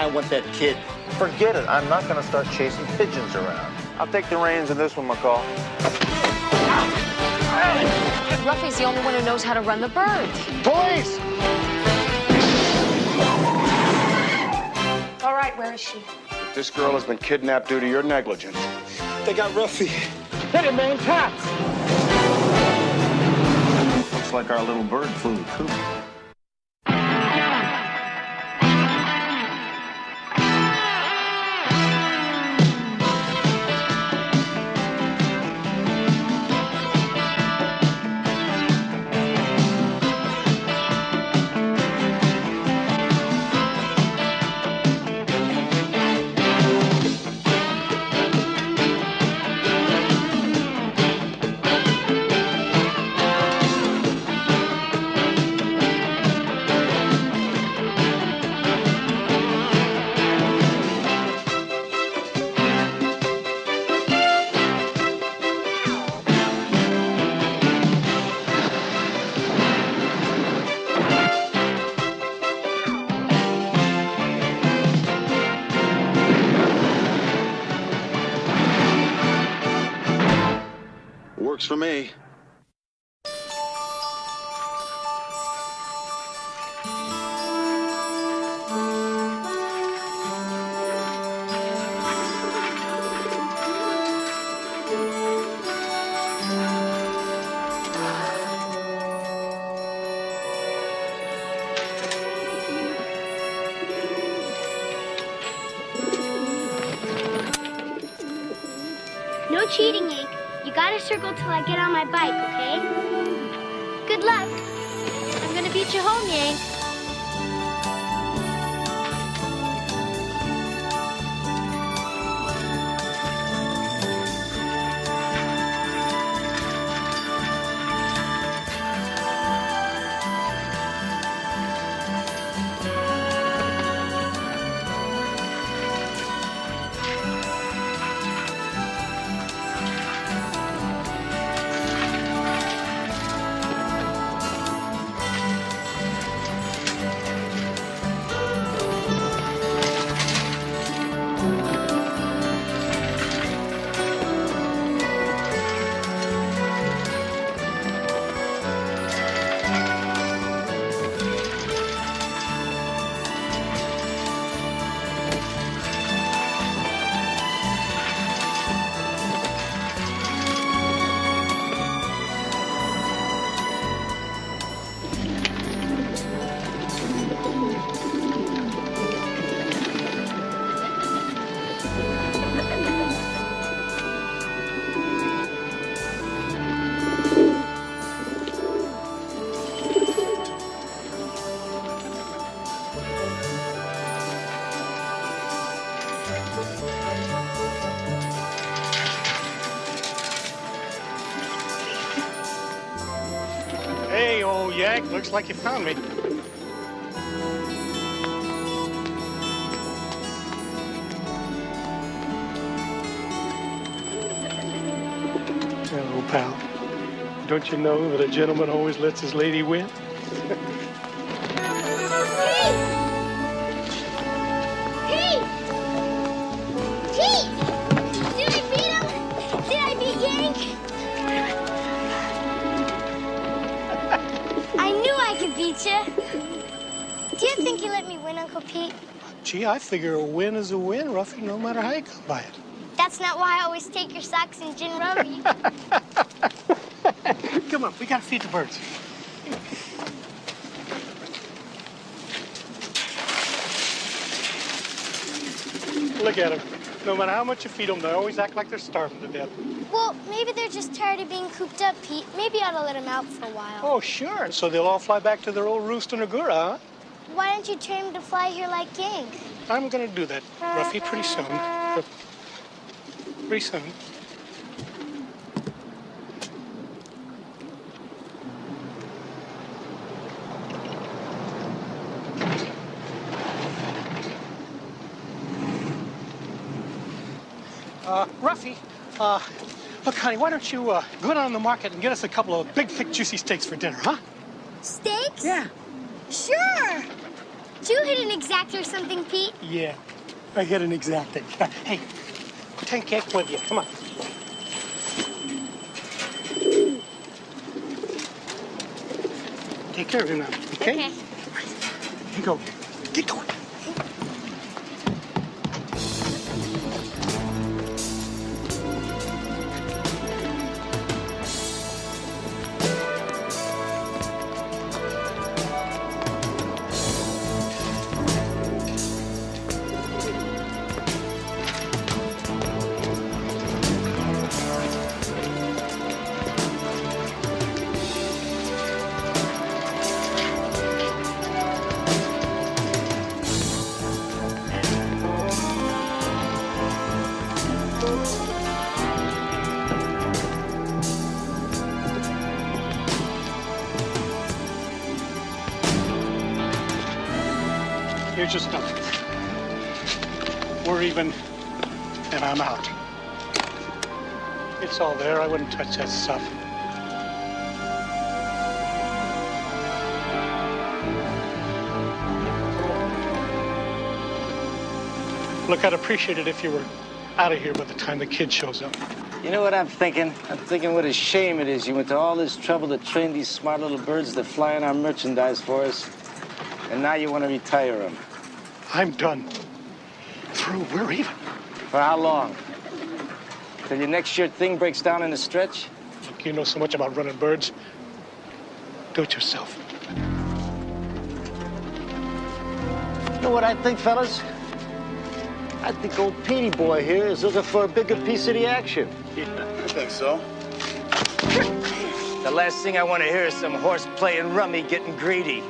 I want that kid. Forget it. I'm not going to start chasing pigeons around. I'll take the reins in this one, McCall. Ruffy's the only one who knows how to run the birds. Police! All right, where is she? This girl has been kidnapped due to your negligence. They got Ruffy. Hit him, man. Cops! Looks like our little bird flew the coop. Works for me. No cheating, Hank. You gotta circle till I get on my bike, okay? Good luck. I'm gonna beat you home, Yank. Hey, old yak, looks like you found me. Hello, pal. Don't you know that a gentleman always lets his lady win? Pete! Pete! Did I beat him? Did I beat Yank? I knew I could beat you. Do you think you let me win, Uncle Pete? Gee, I figure a win is a win, Ruffy, no matter how you come by it. That's not why I always take your socks and gin rubby. Come on, we gotta feed the birds. Look at them. No matter how much you feed them, they always act like they're starving to death. Well, maybe they're just tired of being cooped up, Pete. Maybe I ought to let them out for a while. Oh, sure. So they'll all fly back to their old roost in Agura, huh? Why don't you train them to fly here like Yank? I'm gonna do that, Ruffy, pretty soon. Pretty soon. Ruffy, look, honey, why don't you go down to the market and get us a couple of big, thick, juicy steaks for dinner, huh? Steaks? Yeah. Sure. Did you hit an exact or something, Pete? Yeah, I hit an exacting. Hey, take cake with you. Come on. Take care of him now, okay? Okay. Here you go. Get going. Here's your stuff. We're even, and I'm out. It's all there. I wouldn't touch that stuff. Look, I'd appreciate it if you were out of here by the time the kid shows up. You know what I'm thinking? I'm thinking what a shame it is you went to all this trouble to train these smart little birds that fly in our merchandise for us, and now you want to retire them. I'm done. Through. We're even. For how long? Till your next year thing breaks down in a stretch? Look, you know so much about running birds. Do it yourself. You know what I think, fellas? I think old Petey boy here is looking for a bigger piece of the action. I think so. The last thing I want to hear is some horse playing rummy getting greedy.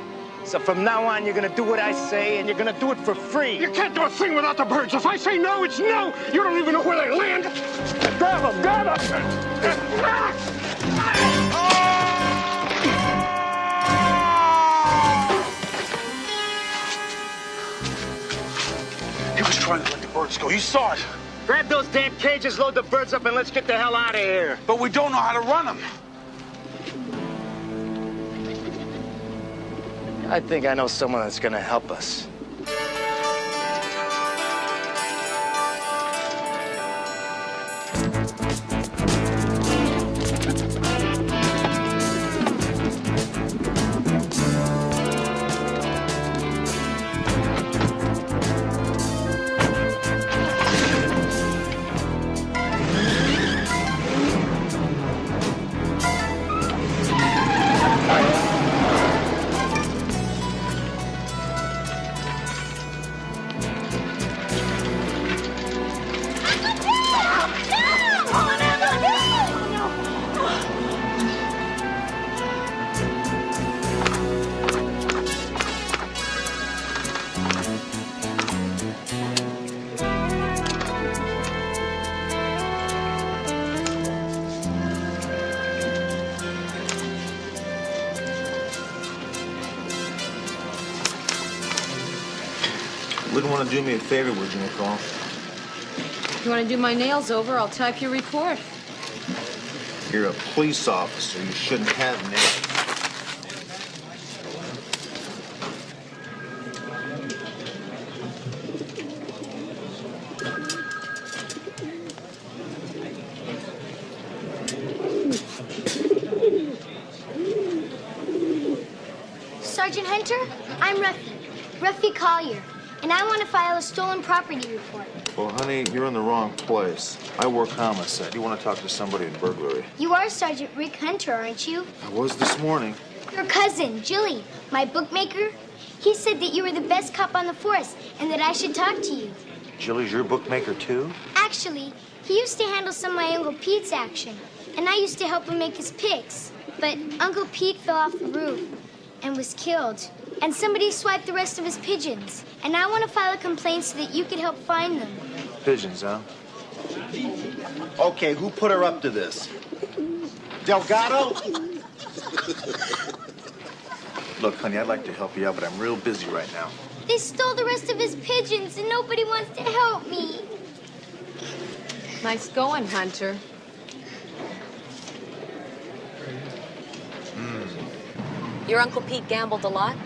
So from now on, you're going to do what I say, and you're going to do it for free. You can't do a thing without the birds. If I say no, it's no. You don't even know where they land. Grab them, grab them! He was trying to let the birds go. You saw it. Grab those damn cages, load the birds up, and let's get the hell out of here. But we don't know how to run them. I think I know someone that's going to help us. Wouldn't want to do me a favor, would you, Nicole? If you want to do my nails over, I'll type your report. You're a police officer. You shouldn't have nails. Sergeant Hunter, I'm Ruffy Collier, and I want to file a stolen property report. Well, honey, you're in the wrong place. I work homicide. You want to talk to somebody in burglary. You are Sergeant Rick Hunter, aren't you? I was this morning. Your cousin, Jilly, my bookmaker, he said that you were the best cop on the force and that I should talk to you. Jilly's your bookmaker, too? Actually, he used to handle some of my Uncle Pete's action, and I used to help him make his picks. But Uncle Pete fell off the roof and was killed. And somebody swiped the rest of his pigeons. And I want to file a complaint so that you could help find them. Pigeons, huh? Okay, who put her up to this? Delgado? Look, honey, I'd like to help you out, but I'm real busy right now. They stole the rest of his pigeons, and nobody wants to help me. Nice going, Hunter. Your Uncle Pete gambled a lot?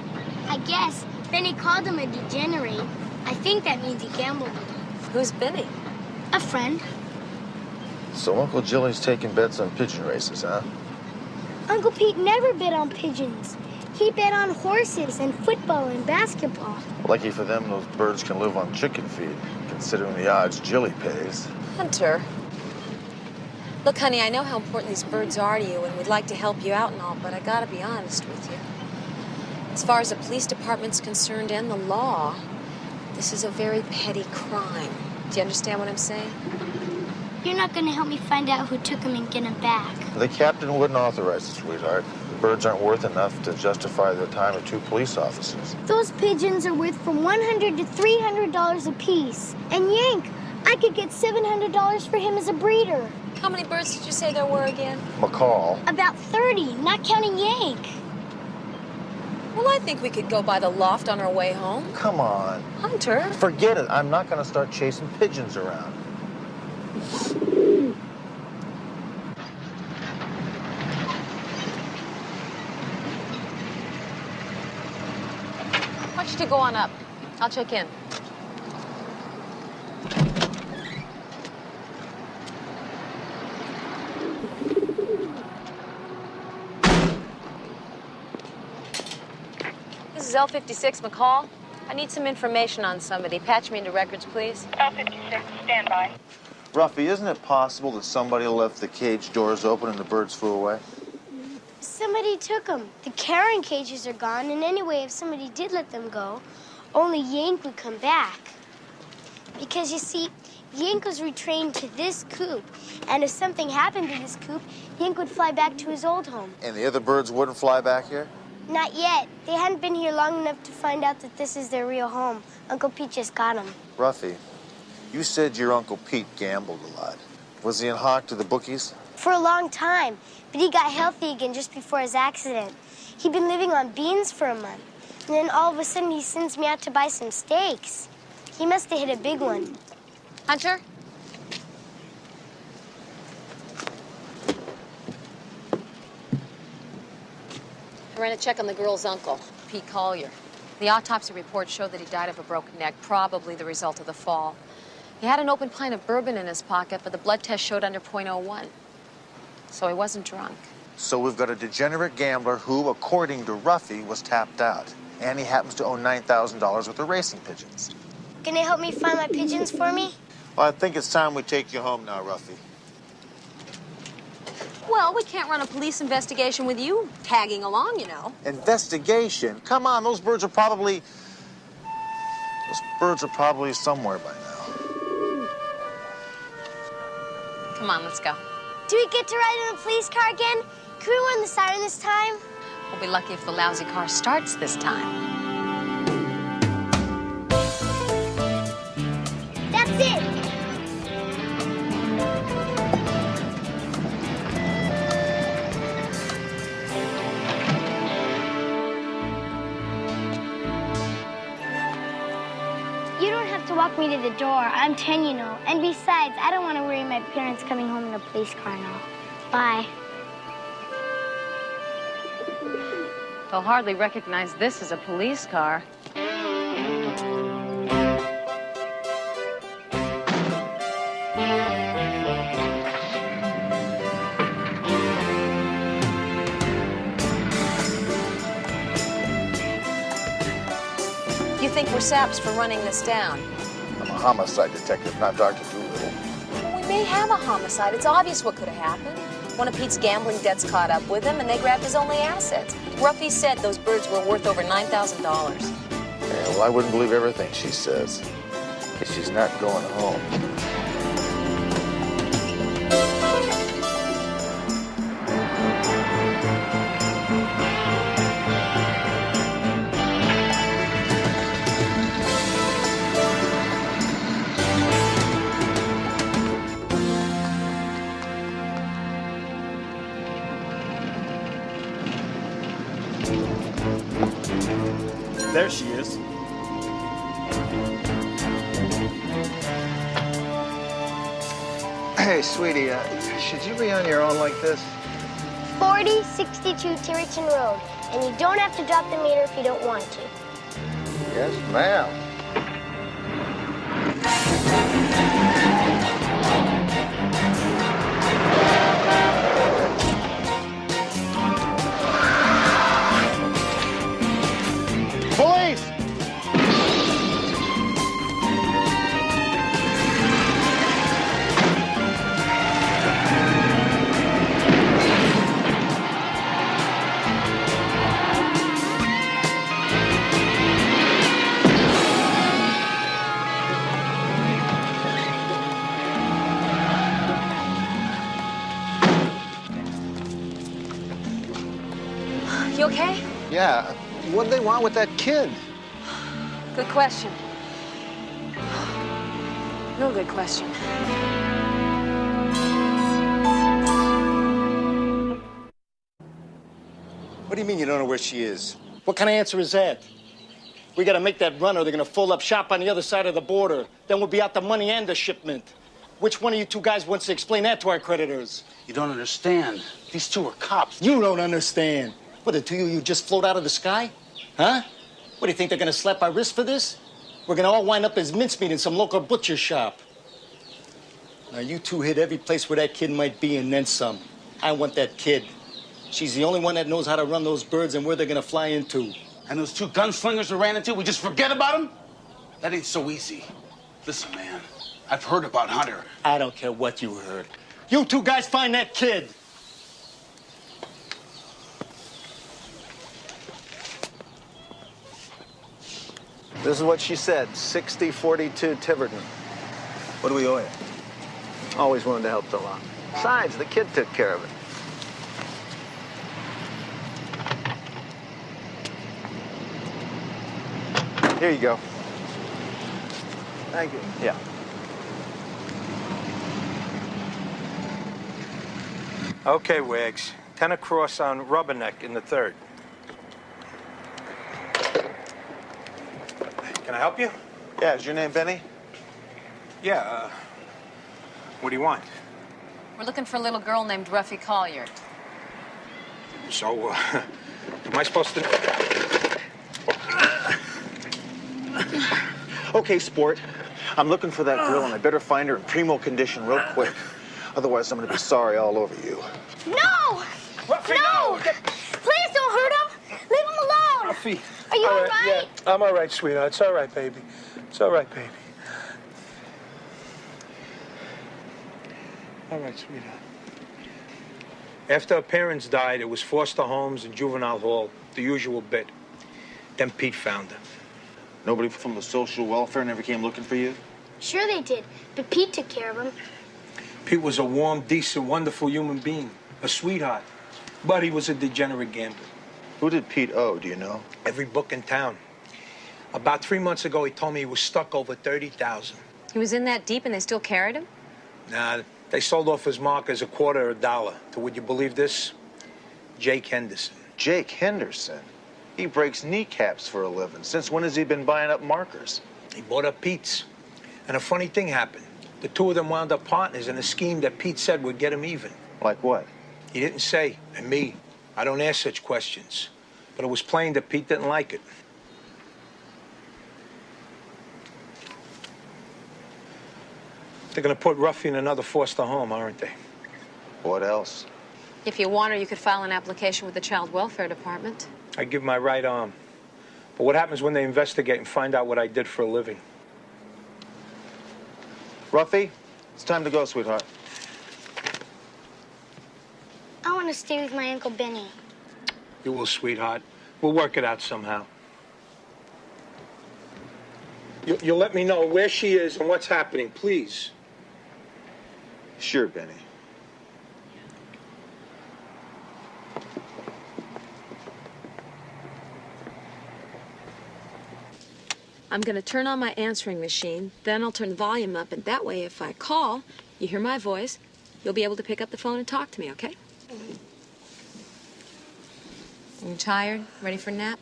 I guess, Benny called him a degenerate. I think that means he gambled. Who's Benny? A friend. So Uncle Jilly's taking bets on pigeon races, huh? Uncle Pete never bet on pigeons. He bet on horses and football and basketball. Lucky for them, those birds can live on chicken feed, considering the odds Jilly pays. Hunter. Look, honey, I know how important these birds are to you, and we'd like to help you out and all, but I gotta be honest with you. As far as the police department's concerned and the law, this is a very petty crime. Do you understand what I'm saying? You're not going to help me find out who took him and get him back. The captain wouldn't authorize it, sweetheart. The birds aren't worth enough to justify the time of 2 police officers. Those pigeons are worth from $100 to $300 apiece. And Yank, I could get $700 for him as a breeder. How many birds did you say there were again? McCall. About 30, not counting Yank. Well, I think we could go by the loft on our way home. Come on. Hunter. Forget it. I'm not going to start chasing pigeons around. Why don't you go on up? I'll check in. This is L56, McCall. I need some information on somebody. Patch me into records, please. L56, stand by. Ruffy, isn't it possible that somebody left the cage doors open and the birds flew away? Somebody took them. The carrying cages are gone, and anyway, if somebody did let them go, only Yank would come back. Because, you see, Yank was retrained to this coop, and if something happened to this coop, Yank would fly back to his old home. And the other birds wouldn't fly back here? Not yet. They hadn't been here long enough to find out that this is their real home. Uncle Pete just got them. Ruffy, you said your Uncle Pete gambled a lot. Was he in hock to the bookies? For a long time, but he got healthy again just before his accident. He'd been living on beans for a month, and then all of a sudden he sends me out to buy some steaks. He must have hit a big one. Hunter? I ran a check on the girl's uncle, Pete Collier. The autopsy report showed that he died of a broken neck, probably the result of the fall. He had an open pint of bourbon in his pocket, but the blood test showed under .01. So he wasn't drunk. So we've got a degenerate gambler who, according to Ruffy, was tapped out. And he happens to own $9,000 worth of racing pigeons. Can you help me find my pigeons for me? Well, I think it's time we take you home now, Ruffy. Well, we can't run a police investigation with you tagging along, you know. Investigation? Come on, those birds are probably somewhere by now. Come on, let's go. Do we get to ride in the police car again? Can we run the siren this time? We'll be lucky if the lousy car starts this time. That's it. You don't have to walk me to the door. I'm 10, you know. And besides, I don't want to worry my parents coming home in a police car and all. Bye. They'll hardly recognize this as a police car. You think we're saps for running this down? I'm a homicide detective, not Dr. Doolittle. Well, we may have a homicide. It's obvious what could have happened. One of Pete's gambling debts caught up with him, and they grabbed his only assets. Ruffy said those birds were worth over $9,000. Yeah, well, I wouldn't believe everything she says, because she's not going home. There she is. Hey, sweetie, should you be on your own like this? 4062 Tiverton Road. And you don't have to drop the meter if you don't want to. Yes, ma'am. Police! You okay? Yeah, what do they want with that kid? Good question. Real good question. What do you mean you don't know where she is? What kind of answer is that? We gotta make that run or they're gonna fold up shop on the other side of the border. Then we'll be out the money and the shipment. Which one of you two guys wants to explain that to our creditors? You don't understand. These two are cops. You don't understand. What, the two of you just float out of the sky? Huh? What, do you think they're gonna slap our wrist for this? We're gonna all wind up as mincemeat in some local butcher shop. Now, you two hit every place where that kid might be and then some. I want that kid. She's the only one that knows how to run those birds and where they're gonna fly into. And those two gunslingers we ran into, we just forget about them? That ain't so easy. Listen, man, I've heard about Hunter. I don't care what you heard. You two guys find that kid. This is what she said, 6042 Tiverton. What do we owe you? Always wanted to help Phil out. Besides, the kid took care of it. Here you go. Thank you. Yeah. Okay, Wags. 10 across on Rubberneck in the 3rd. Can I help you? Yeah, is your name Benny? Yeah, what do you want? We're looking for a little girl named Ruffy Collier. So, am I supposed to... Okay, sport. I'm looking for that girl, and I better find her in primo condition real quick. Otherwise, I'm gonna be sorry all over you. No! Ruffy, No! Please don't hurt him! Leave him alone! Ruffy. Are you all right? Yeah, I'm all right, sweetheart. It's all right, baby. It's all right, baby. All right, sweetheart. After her parents died, it was foster homes and juvenile hall, the usual bit. Then Pete found her. Nobody from the social welfare never came looking for you? Sure they did, but Pete took care of him. Pete was a warm, decent, wonderful human being, a sweetheart. But he was a degenerate gambler. Who did Pete owe, do you know? Every book in town. About 3 months ago, he told me he was stuck over $30,000. He was in that deep and they still carried him? Nah, they sold off his markers $0.25 to, would you believe this? Jake Henderson. Jake Henderson? He breaks kneecaps for a living. Since when has he been buying up markers? He bought up Pete's. And a funny thing happened. The two of them wound up partners in a scheme that Pete said would get him even. Like what? He didn't say. And me, I don't ask such questions. But it was plain that Pete didn't like it. They're gonna put Ruffy in another foster home, aren't they? What else? If you want her, you could file an application with the Child Welfare Department. I give my right arm. But what happens when they investigate and find out what I did for a living? Ruffy, it's time to go, sweetheart. I want to stay with my Uncle Benny. You will, sweetheart. We'll work it out somehow. You'll let me know where she is and what's happening, please. Sure, Benny. I'm going to turn on my answering machine, then I'll turn the volume up, and that way, if I call, you hear my voice, you'll be able to pick up the phone and talk to me, okay? You tired? Ready for a nap?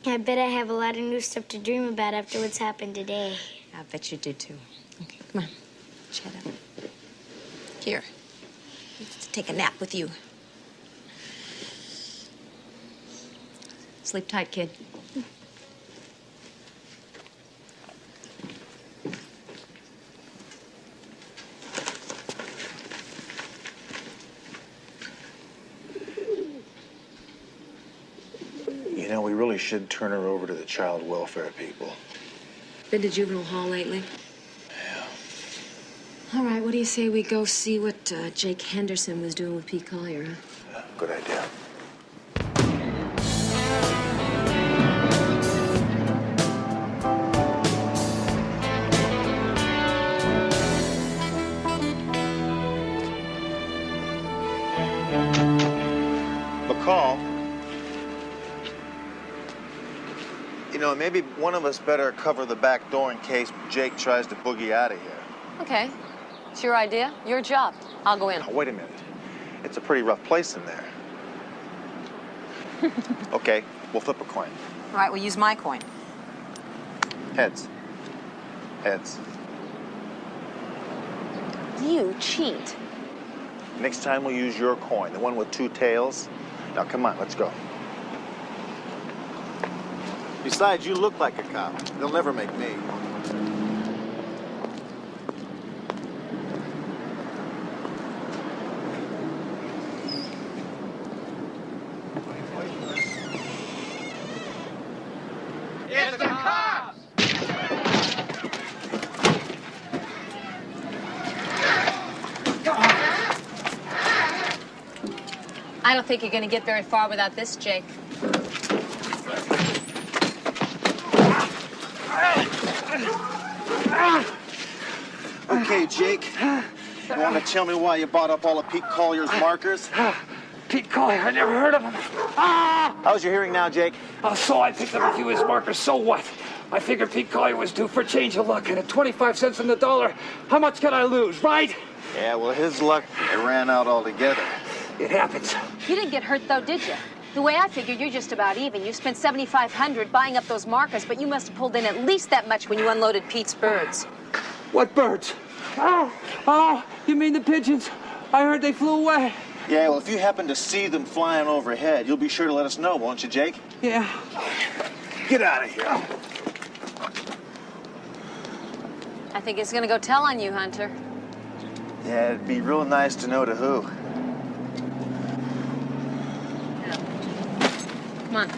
I bet I have a lot of new stuff to dream about after what's happened today. I bet you do, too. Okay, come on. Shut up. Here. Let's take a nap with you. Sleep tight, kid. You know, we really should turn her over to the child welfare people. Been to juvenile hall lately? All right, what do you say we go see what Jake Henderson was doing with Pete Collier, huh? Yeah, good idea. McCall, you know, maybe one of us better cover the back door in case Jake tries to boogie out of here. Okay. It's your idea, your job. I'll go in. Now, wait a minute. It's a pretty rough place in there. Okay, we'll flip a coin. All right, we'll use my coin. Heads. Heads. You cheat. Next time we'll use your coin, the one with 2 tails. Now, come on, let's go. Besides, you look like a cop. They'll never make me. It's the cops! I don't think you're going to get very far without this, Jake. Okay, Jake. You want to tell me why you bought up all of Pete Collier's markers? Pete Collier, I never heard of him. How's your hearing now, Jake? So I picked up a few of his markers, so what? I figured Pete Collier was due for a change of luck, and at 25 cents on the dollar, how much can I lose, right? Yeah, well, his luck ran out altogether. It happens. You didn't get hurt, though, did you? The way I figured, you're just about even. You spent $7,500 buying up those markers, but you must have pulled in at least that much when you unloaded Pete's birds. What birds? Oh, you mean the pigeons? I heard they flew away. Yeah, well, if you happen to see them flying overhead, you'll be sure to let us know, won't you, Jake? Yeah. Get out of here. I think it's going to go tell on you, Hunter. Yeah, it'd be real nice to know to who. Come on.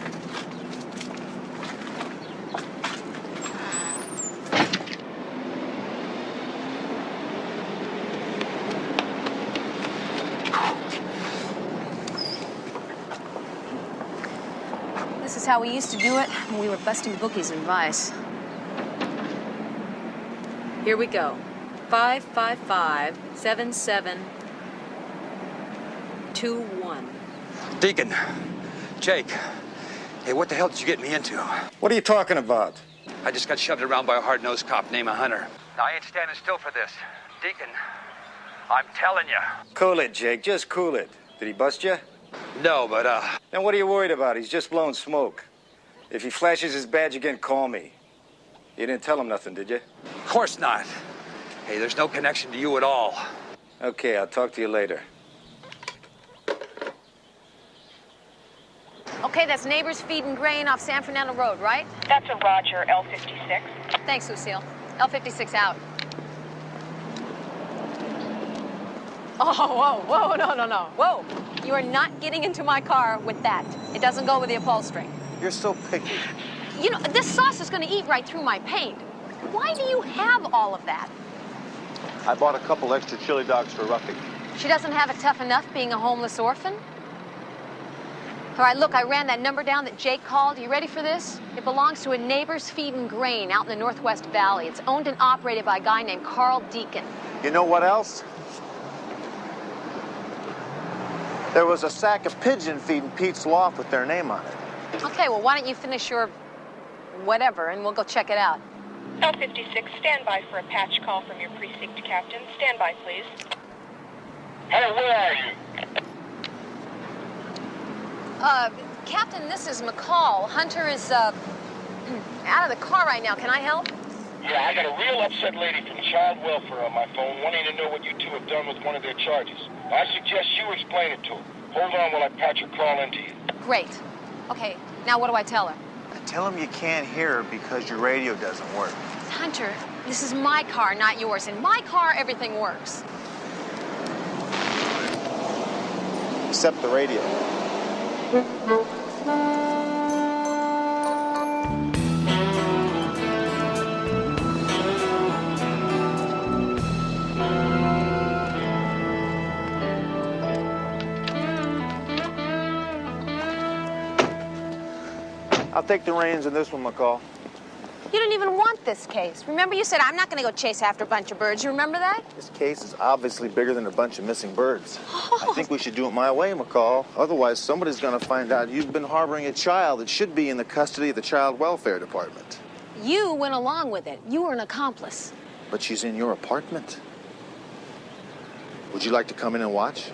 This is how we used to do it when we were busting bookies in Vice. Here we go. 555-7721. Deacon, Jake, hey, what the hell did you get me into? What are you talking about? I just got shoved around by a hard-nosed cop named Hunter. Now, I ain't standing still for this. Deacon, I'm telling you. Cool it, Jake. Just cool it. Did he bust you? No, but, Then what are you worried about? He's just blowing smoke. If he flashes his badge again, call me. You didn't tell him nothing, did you? Of course not. Hey, there's no connection to you at all. Okay, I'll talk to you later. Okay, that's Neighbors Feed and Grain off San Fernando Road, right? That's a Roger, L56. Thanks, Lucille. L56 out. Oh, whoa, no. Whoa. You are not getting into my car with that. It doesn't go with the upholstery. You're so picky. You know, this sauce is going to eat right through my paint. Why do you have all of that? I bought a couple extra chili dogs for Ruffy. She doesn't have it tough enough being a homeless orphan? All right, look, I ran that number down that Jake called. You ready for this? It belongs to a Neighbors Feed and Grain out in the Northwest Valley. It's owned and operated by a guy named Carl Deacon. You know what else? There was a sack of pigeon feed in Pete's loft with their name on it. Okay, well, why don't you finish your whatever, and we'll go check it out. L56, stand by for a patch call from your precinct captain. Stand by, please. Hey, where are you? Captain, this is McCall. Hunter is, out of the car right now. Can I help? Yeah, I got a real upset lady from child welfare on my phone wanting to know what you two have done with one of their charges. I suggest you explain it to her. Hold on while I patch her call into you. Great. Okay, now what do I tell her? Tell him you can't hear her because your radio doesn't work. Hunter, this is my car, not yours. In my car, everything works. Except the radio. take the reins in this one, McCall. You didn't even want this case. Remember you said I'm not going to go chase after a bunch of birds. You remember that? This case is obviously bigger than a bunch of missing birds. I think we should do it my way, McCall. Otherwise, somebody's going to find out you've been harboring a child that should be in the custody of the Child Welfare Department. You went along with it. You were an accomplice. But she's in your apartment. Would you like to come in and watch?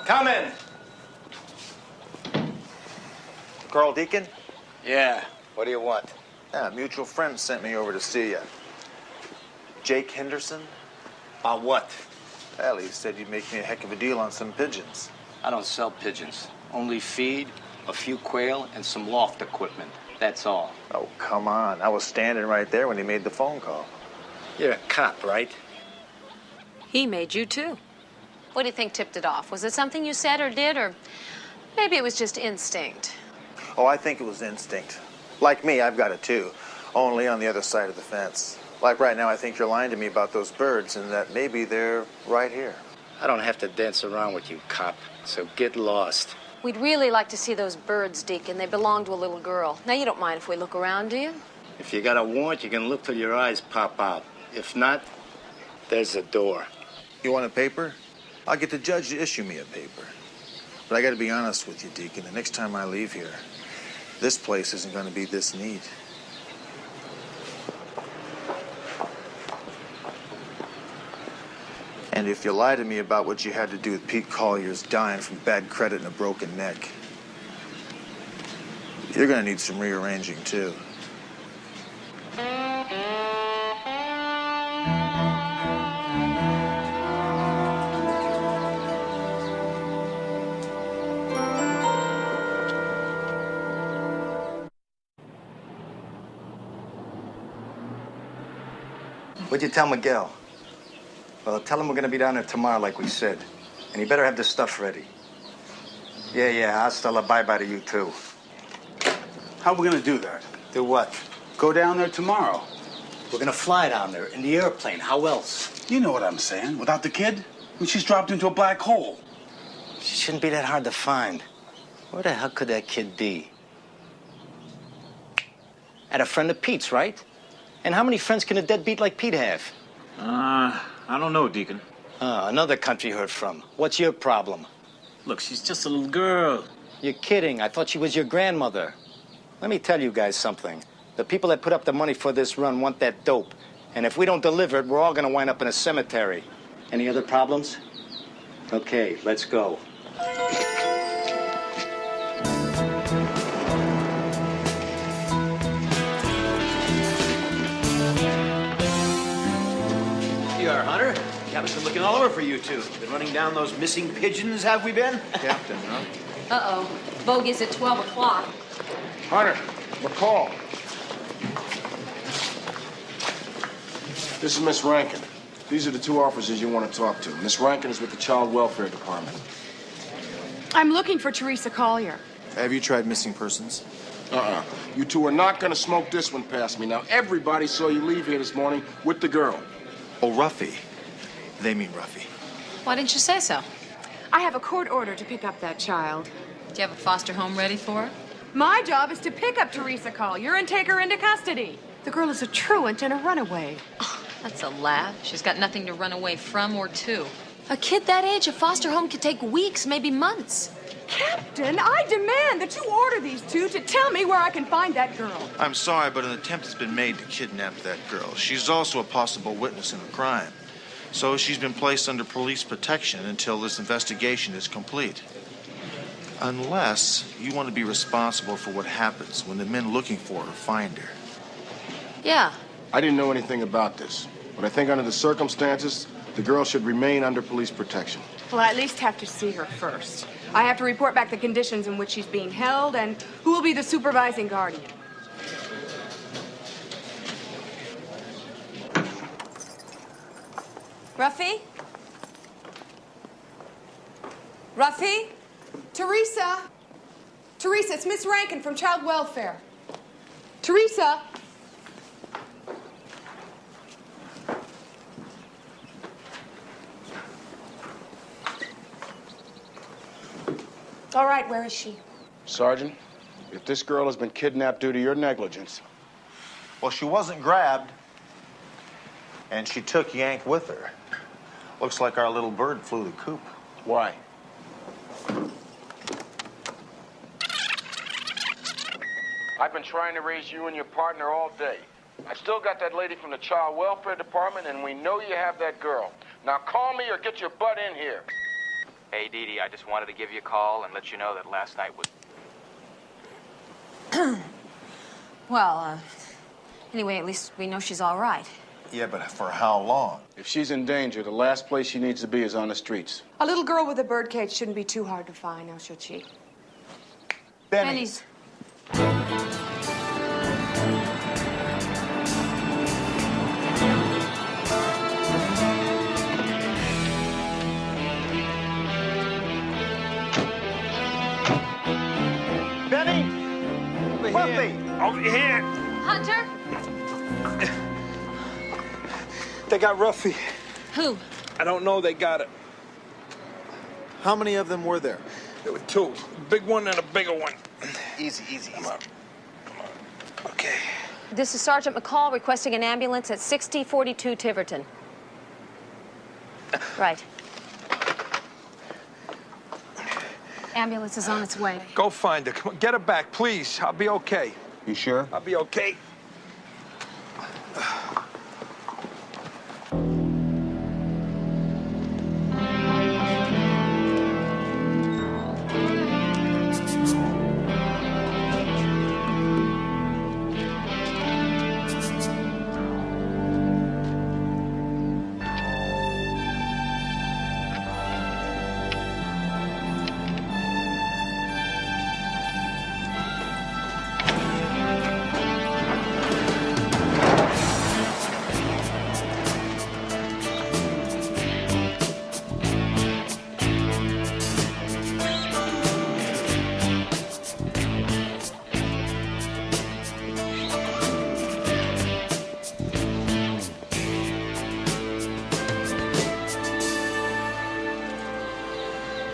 Come in. Carl Deacon? Yeah. What do you want? Yeah, a mutual friend sent me over to see you. Jake Henderson? About what? Well, he said you'd make me a heck of a deal on some pigeons. I don't sell pigeons. Only feed, a few quail, and some loft equipment. That's all. Oh, come on. I was standing right there when he made the phone call. You're a cop, right? He made you, too. What do you think tipped it off? Was it something you said or did, or maybe it was just instinct? Oh, I think it was instinct. Like me, I've got it too, only on the other side of the fence. Like right now, I think you're lying to me about those birds and that maybe they're right here. I don't have to dance around with you, cop, so get lost. We'd really like to see those birds, Deacon. They belong to a little girl. Now, you don't mind if we look around, do you? If you got a warrant, you can look till your eyes pop out. If not, there's the door. You want a paper? I'll get the judge to issue me a paper. But I got to be honest with you, Deacon. The next time I leave here, this place isn't going to be this neat. And if you lie to me about what you had to do with Pete Collier's dying from bad credit and a broken neck, you're going to need some rearranging, too. What'd you tell Miguel? Well, tell him we're gonna be down there tomorrow, like we said. And you better have the stuff ready. Yeah, hasta la bye-bye to you, too. How are we gonna do that? Do what? Go down there tomorrow. We're gonna fly down there in the airplane. How else? You know what I'm saying. Without the kid, I mean, she's dropped into a black hole. She shouldn't be that hard to find. Where the hell could that kid be? At a friend of Pete's, right? And how many friends can a deadbeat like Pete have? I don't know, Deacon. Another country heard from. What's your problem? Look, she's just a little girl. You're kidding. I thought she was your grandmother. Let me tell you guys something. The people that put up the money for this run want that dope. And if we don't deliver it, we're all gonna wind up in a cemetery. Any other problems? Okay, let's go. You are, Hunter. Captain's been looking all over for you two. Been running down those missing pigeons, have we been? Captain, huh? Uh-oh. Bogey's at 12 o'clock. Hunter, McCall. This is Miss Rankin. These are the two officers you want to talk to. Miss Rankin is with the Child Welfare Department. I'm looking for Teresa Collier. Have you tried missing persons? You two are not going to smoke this one past me. Now, everybody saw you leave here this morning with the girl. Oh, Ruffy. They mean Ruffy. Why didn't you say so? I have a court order to pick up that child. Do you have a foster home ready for her? My job is to pick up Teresa Collier and take her into custody. The girl is a truant and a runaway. Oh, that's a laugh. She's got nothing to run away from or to. A kid that age, a foster home could take weeks, maybe months. Captain, I demand that you order these two to tell me where I can find that girl. I'm sorry, but an attempt has been made to kidnap that girl. She's also a possible witness in a crime. So she's been placed under police protection until this investigation is complete. Unless you want to be responsible for what happens when the men looking for her find her. Yeah. I didn't know anything about this, but I think under the circumstances, the girl should remain under police protection. Well, I at least have to see her first. I have to report back the conditions in which she's being held and who will be the supervising guardian. Ruffy? Ruffy? Teresa? Teresa, it's Miss Rankin from Child Welfare. Teresa? all right. Where is she? Sergeant, if this girl has been kidnapped due to your negligence. Well, she wasn't grabbed, and she took Yank with her. Looks like our little bird flew the coop. Why? I've been trying to raise you and your partner all day. I still got that lady from the Child Welfare Department, and we know you have that girl. Now call me or get your butt in here. Hey, Dee Dee, I just wanted to give you a call and let you know that last night was... Well, anyway, at least we know she's all right. Yeah, but for how long? If she's in danger, the last place she needs to be is on the streets. A little girl with a birdcage shouldn't be too hard to find, now should she? Benny's. Benny! Puppy! Over here. Hunter? They got Ruffy. Who? I don't know. They got it. How many of them were there? There were two. A big one and a bigger one. Easy, easy. Come on. Okay. This is Sergeant McCall requesting an ambulance at 6042 Tiverton. Right. Ambulance is on its way. Go find her. Come on, get her back, please. I'll be okay. You sure? I'll be okay.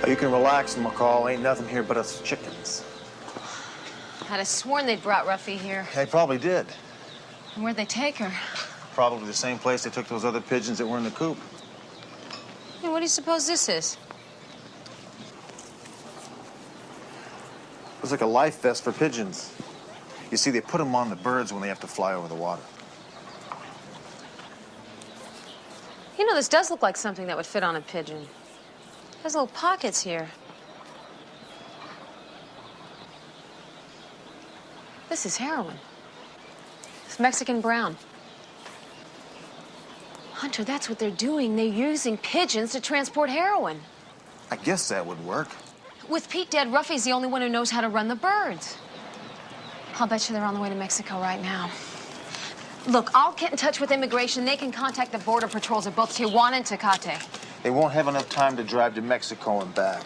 You can relax, McCall. Ain't nothing here but us chickens. I'd have sworn they'd brought Ruffy here. They probably did. And where'd they take her? Probably the same place they took those other pigeons that were in the coop. Hey, what do you suppose this is? Looks like a life vest for pigeons. You see, they put them on the birds when they have to fly over the water. You know, this does look like something that would fit on a pigeon. It has little pockets here. This is heroin. It's Mexican brown. Hunter, that's what they're doing. They're using pigeons to transport heroin. I guess that would work. With Pete dead, Ruffy's the only one who knows how to run the birds. I'll bet you they're on the way to Mexico right now. Look, I'll get in touch with immigration. They can contact the border patrols at both Tijuana and Tecate. They won't have enough time to drive to Mexico and back.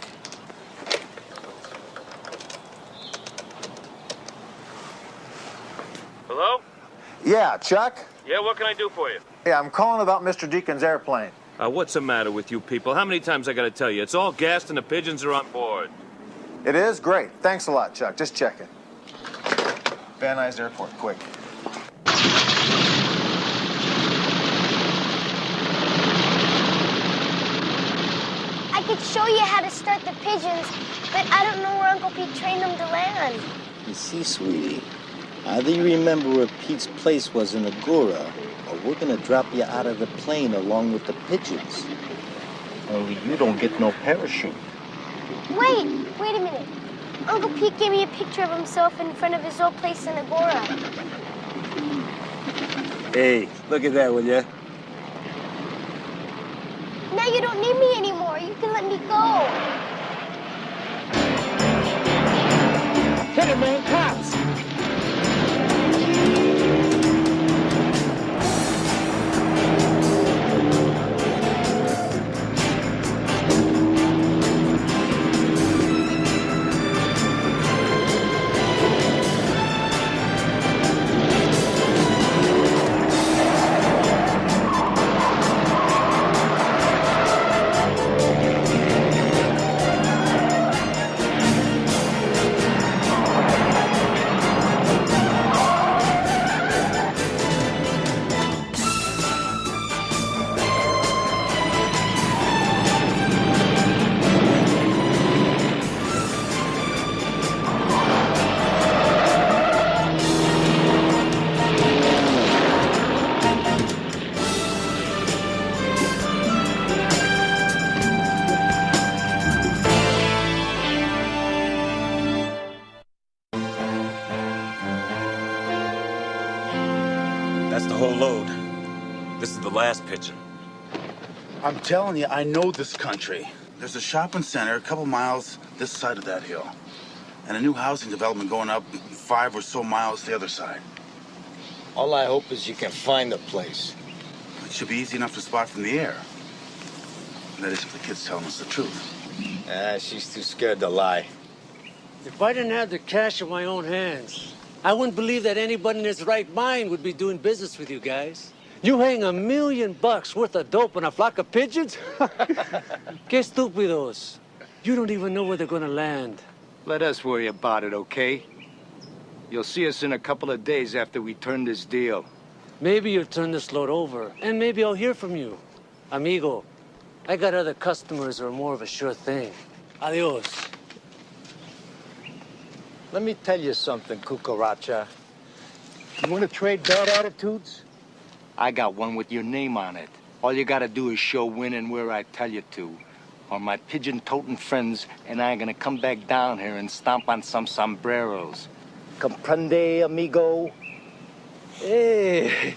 Hello? Yeah, Chuck? Yeah, what can I do for you? Yeah, I'm calling about Mr. Deacon's airplane. What's the matter with you people? How many times I gotta tell you? It's all gassed and the pigeons are on board. It is? Great. Thanks a lot, Chuck. Just checking. Van Nuys Airport, quick. I could show you how to start the pigeons, but I don't know where Uncle Pete trained them to land. You see, sweetie, either you remember where Pete's place was in Agora, or we're gonna drop you out of the plane along with the pigeons. Only you don't get no parachute. Wait a minute. Uncle Pete gave me a picture of himself in front of his old place in Agora. Hey, look at that, will ya? Now you don't need me anymore. You can let me go. Hit it, man, cops! the last pigeon. I'm telling you, I know this country. There's a shopping center a couple miles this side of that hill, and a new housing development going up 5 or so miles the other side. All I hope is you can find the place. It should be easy enough to spot from the air. That is if the kid's telling us the truth. She's too scared to lie. If I didn't have the cash in my own hands, I wouldn't believe that anybody in his right mind would be doing business with you guys. You hang $1 million worth of dope on a flock of pigeons? Que estúpidos. You don't even know where they're gonna land. Let us worry about it, okay? You'll see us in a couple of days after we turn this deal. Maybe you'll turn this load over, and maybe I'll hear from you. Amigo, I got other customers who are more of a sure thing. Adios. Let me tell you something, Cucaracha. You want to trade bad attitudes? I got one with your name on it. All you gotta do is show when and where I tell you to. Or my pigeon-toting friends and I are gonna come back down here and stomp on some sombreros. Comprende, amigo? Hey,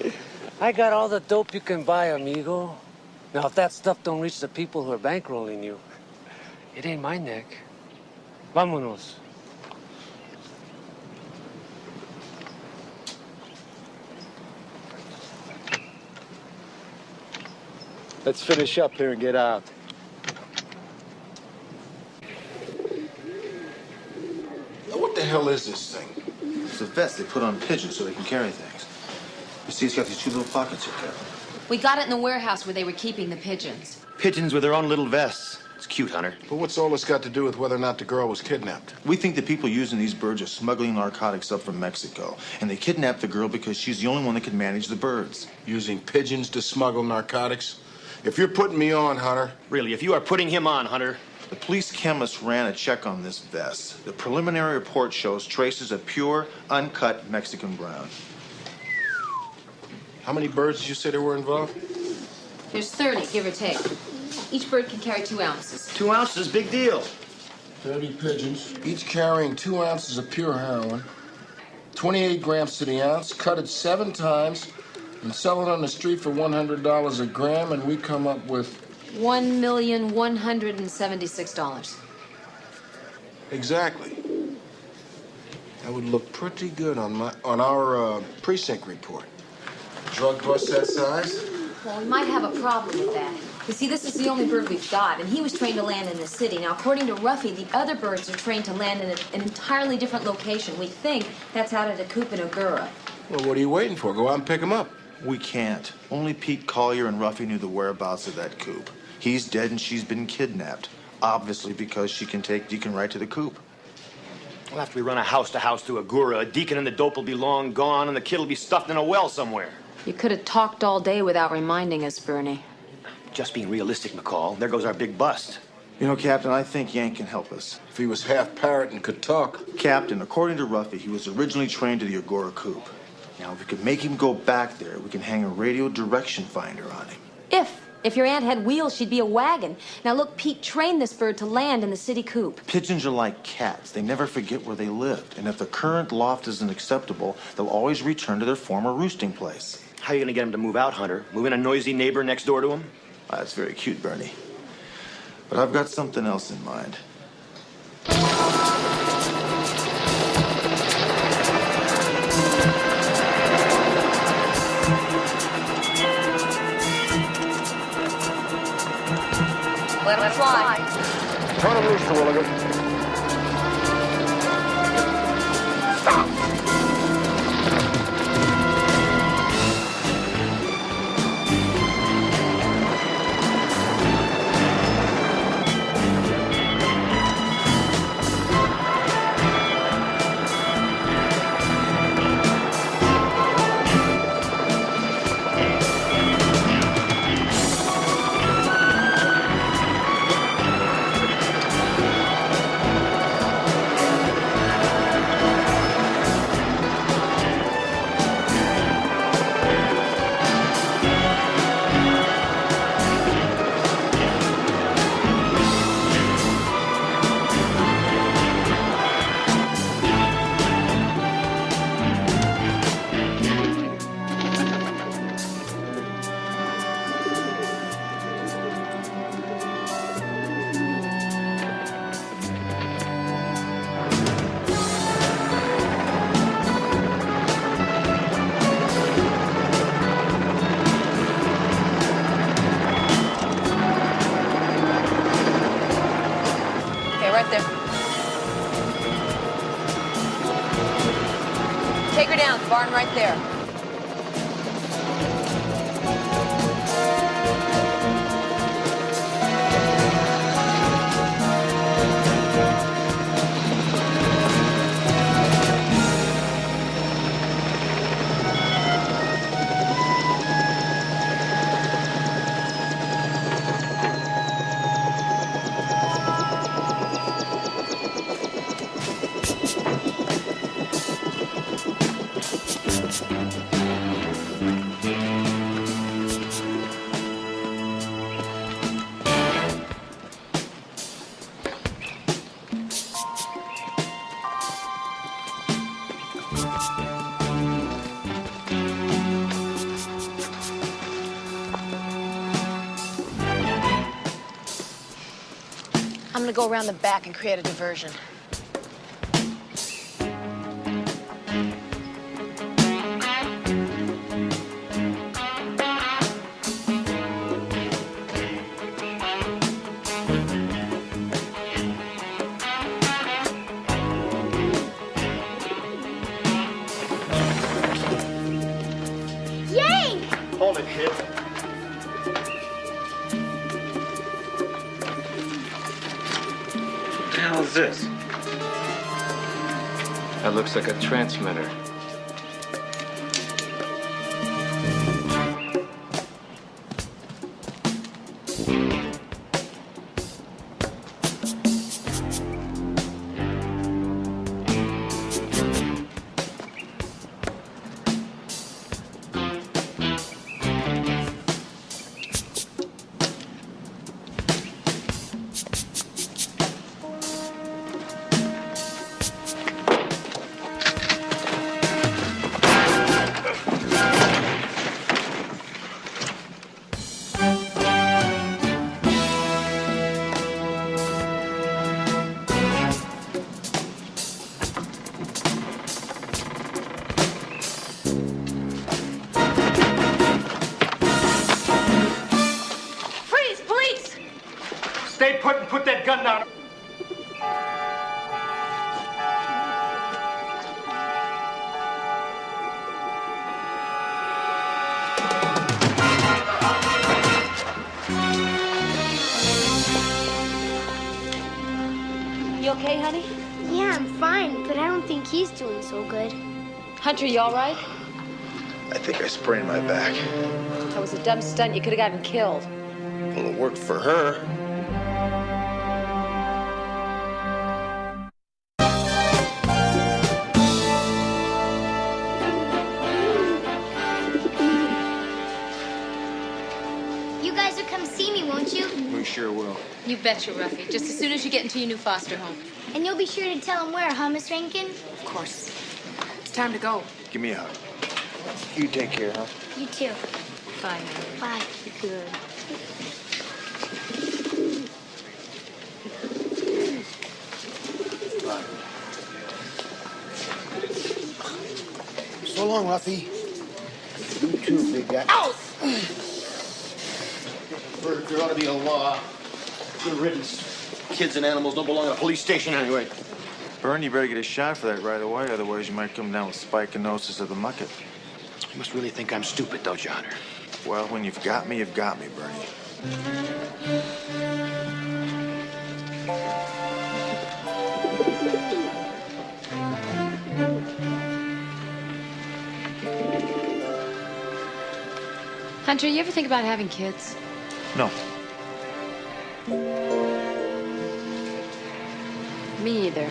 I got all the dope you can buy, amigo. Now, if that stuff don't reach the people who are bankrolling you, it ain't my neck. Vámonos. Let's finish up here and get out. Now, what the hell is this thing? It's a vest they put on pigeons so they can carry things. You see, it's got these 2 little pockets here, Captain. We got it in the warehouse where they were keeping the pigeons. Pigeons with their own little vests. It's cute, Hunter. But what's all this got to do with whether or not the girl was kidnapped? We think the people using these birds are smuggling narcotics up from Mexico. And they kidnapped the girl because she's the only one that can manage the birds. Using pigeons to smuggle narcotics? If you're putting me on, Hunter... Really, if you are putting him on, Hunter... The police chemist ran a check on this vest. The preliminary report shows traces of pure, uncut Mexican brown. How many birds did you say there were involved? There's 30, give or take. Each bird can carry 2 ounces. 2 ounces, big deal. 30 pigeons, each carrying 2 ounces of pure heroin. 28 grams to the ounce, cut it 7 times, and sell it on the street for $100 a gram, and we come up with... $1,176. Exactly. That would look pretty good on our precinct report. Drug bust that size? Well, we might have a problem with that. You see, this is the only bird we've got, and he was trained to land in the city. Now, according to Ruffy, the other birds are trained to land in an entirely different location. We think that's out at a coop in Ogura. Well, what are you waiting for? Go out and pick them up. We can't. Only Pete Collier and Ruffy knew the whereabouts of that coop. He's dead and she's been kidnapped. Obviously because she can take Deacon right to the coop. Well, after we run a house to Ogura, Deacon and the dope will be long gone and the kid will be stuffed in a well somewhere. You could have talked all day without reminding us, Bernie. Just being realistic, McCall. There goes our big bust. You know, Captain, I think Yank can help us. If he was half parrot and could talk. Captain, according to Ruffy, he was originally trained to the Agora coop. Now, if we could make him go back there, we can hang a radio direction finder on him. If your aunt had wheels, she'd be a wagon. Now, look, Pete trained this bird to land in the city coop. Pigeons are like cats. They never forget where they lived. And if the current loft isn't acceptable, they'll always return to their former roosting place. How are you going to get him to move out, Hunter? Move in a noisy neighbor next door to him? That's very cute, Bernie. But I've got something else in mind. Let him fly. Turn him loose, Terwilliger. Stop! barn right there. I'm gonna go around the back and create a diversion. Yank! Hold it, kid. What the hell is this? That looks like a transmitter. Freeze, police! Stay put and put that gun down. You okay, honey? Yeah, I'm fine, but I don't think he's doing so good. Hunter, you all right? I think I sprained my back. That was a dumb stunt. You could have gotten killed. Well, it worked for her. You guys will come see me, won't you? We sure will. You betcha, Ruffy. Just as soon as you get into your new foster home. And you'll be sure to tell him where, huh, Miss Rankin? Of course. It's time to go. Give me a hug. You take care, huh? You too. Bye. Bye. Good. So long, Ruffy. You too, big guy. Ow! There ought to be a law. Good riddance. Kids and animals don't belong in a police station anyway. Bern, you better get a shot for that right away, otherwise you might come down with spichinosis of the mucket. You must really think I'm stupid, don't you, Hunter? Well, when you've got me, Bernie. Hunter, you ever think about having kids? No. Me either.